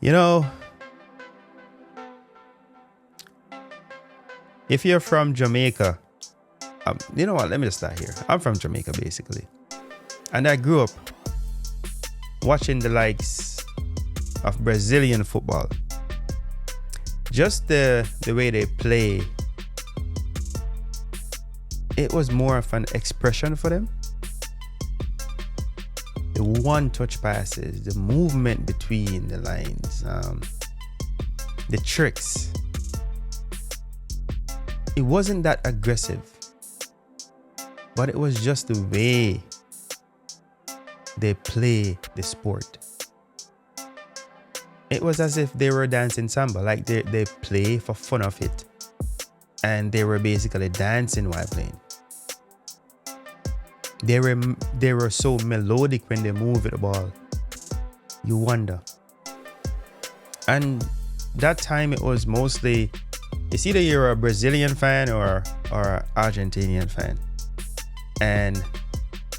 You know, if you're from Jamaica, you know what? Let me just start here. I'm from Jamaica, basically. And I grew up watching the likes of Brazilian football. Just the way they play, it was more of an expression for them. The one-touch passes, the movement between the lines, the tricks. It wasn't that aggressive, but it was just the way they play the sport. It was as if they were dancing samba, like they play for fun of it, and they were basically dancing while playing. They were so melodic when they move the ball. You wonder. And that time it was mostly, it's either you're a Brazilian fan or an Argentinian fan. And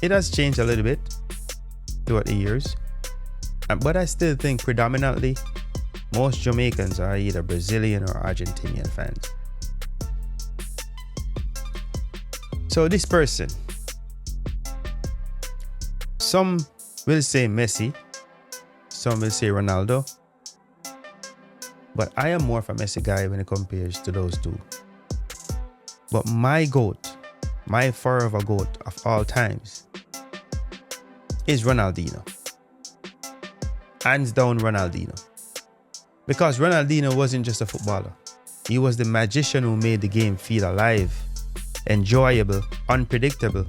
it has changed a little bit throughout the years. But I still think predominantly most Jamaicans are either Brazilian or Argentinian fans. So this person, some will say Messi, some will say Ronaldo, but I am more of a Messi guy when it compares to those two. But my GOAT, my forever GOAT of all times is Ronaldinho. Hands down Ronaldinho. Because Ronaldinho wasn't just a footballer. He was the magician who made the game feel alive, enjoyable, unpredictable,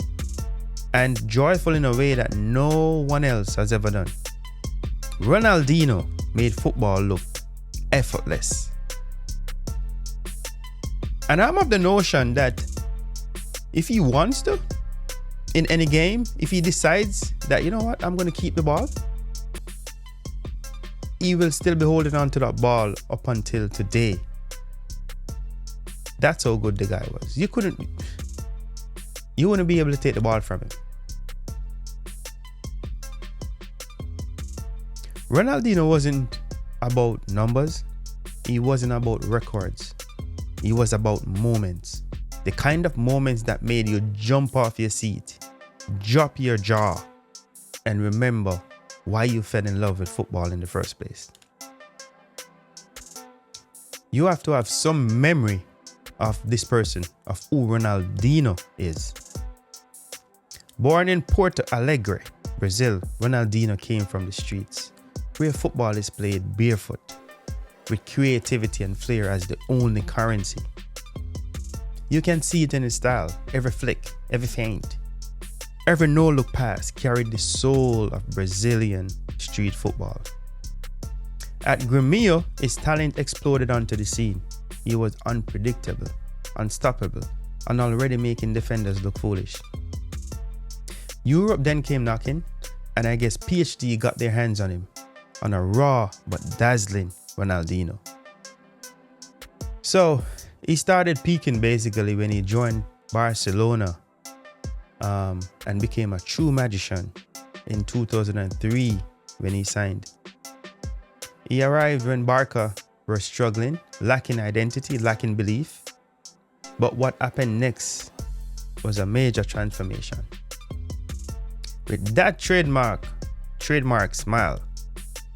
and joyful in a way that no one else has ever done. Ronaldinho made football look effortless. And I'm of the notion that if he wants to, in any game, if he decides that, you know what, I'm going to keep the ball, he will still be holding on to that ball up until today. That's how good the guy was. You wouldn't be able to take the ball from him. Ronaldinho wasn't about numbers. He wasn't about records. He was about moments. The kind of moments that made you jump off your seat, drop your jaw, and remember why you fell in love with football in the first place. You have to have some memory of this person, of who Ronaldinho is. Born in Porto Alegre, Brazil, Ronaldinho came from the streets, where football is played barefoot, with creativity and flair as the only currency. You can see it in his style. Every flick, every feint, every no-look pass carried the soul of Brazilian street football. At Grêmio, his talent exploded onto the scene. He was unpredictable, unstoppable, and already making defenders look foolish. Europe then came knocking, and I guess PhD got their hands on him, on a raw but dazzling Ronaldinho. So he started peaking basically when he joined Barcelona and became a true magician in 2003 when he signed. He arrived when Barca were struggling, lacking identity, lacking belief. But what happened next was a major transformation. With that trademark smile,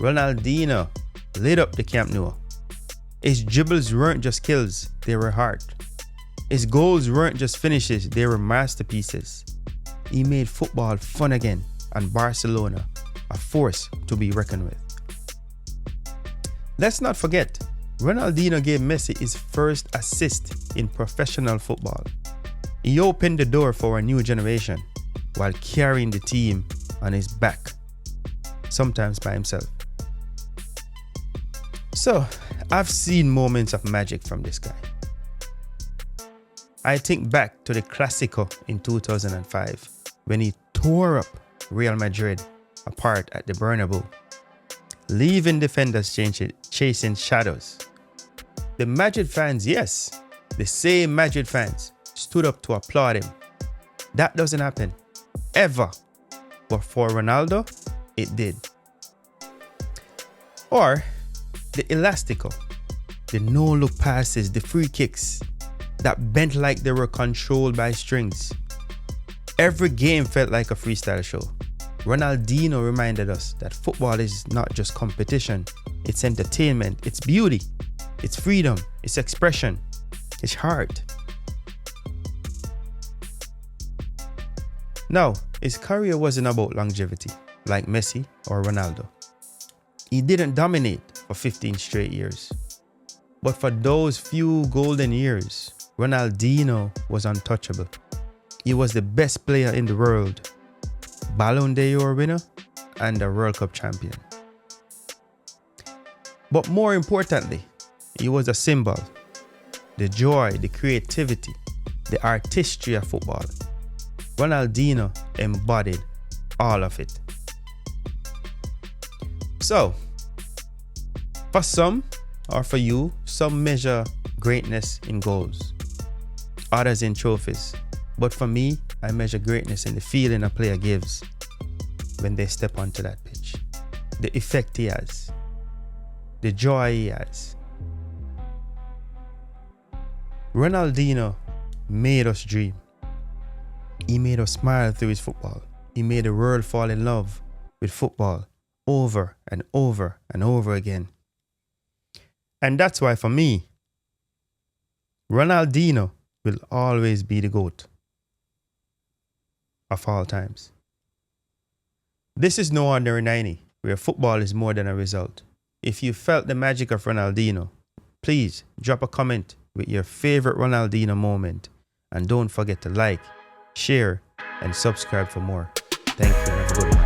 Ronaldinho lit up the Camp Nou. His dribbles weren't just kills, they were heart. His goals weren't just finishes, they were masterpieces. He made football fun again, and Barcelona a force to be reckoned with. Let's not forget, Ronaldinho gave Messi his first assist in professional football. He opened the door for a new generation while carrying the team on his back, sometimes by himself. So, I've seen moments of magic from this guy. I think back to the Clásico in 2005 when he tore up Real Madrid apart at the Bernabeu, leaving defenders chasing shadows. The Madrid fans, yes, the same Madrid fans, stood up to applaud him. That doesn't happen, ever. But for Ronaldo, it did. Or The elastical, the no-look passes, the free kicks that bent like they were controlled by strings. Every game felt like a freestyle show. Ronaldinho reminded us that football is not just competition, it's entertainment, it's beauty, it's freedom, it's expression, it's heart. Now, his career wasn't about longevity, like Messi or Ronaldo. He didn't dominate for 15 straight years. But for those few golden years, Ronaldinho was untouchable. He was the best player in the world, Ballon d'Or winner, and a World Cup champion. But more importantly, he was a symbol. The joy, the creativity, the artistry of football. Ronaldinho embodied all of it. So, for some, or for you, some measure greatness in goals, others in trophies. But for me, I measure greatness in the feeling a player gives when they step onto that pitch. The effect he has, the joy he has. Ronaldinho made us dream. He made us smile through his football. He made the world fall in love with football over and over and over again. And that's why for me, Ronaldinho will always be the GOAT of all times. This is no ordinary 90, where football is more than a result. If you felt the magic of Ronaldinho, please drop a comment with your favorite Ronaldinho moment. And don't forget to like, share, and subscribe for more. Thank you and have a good one.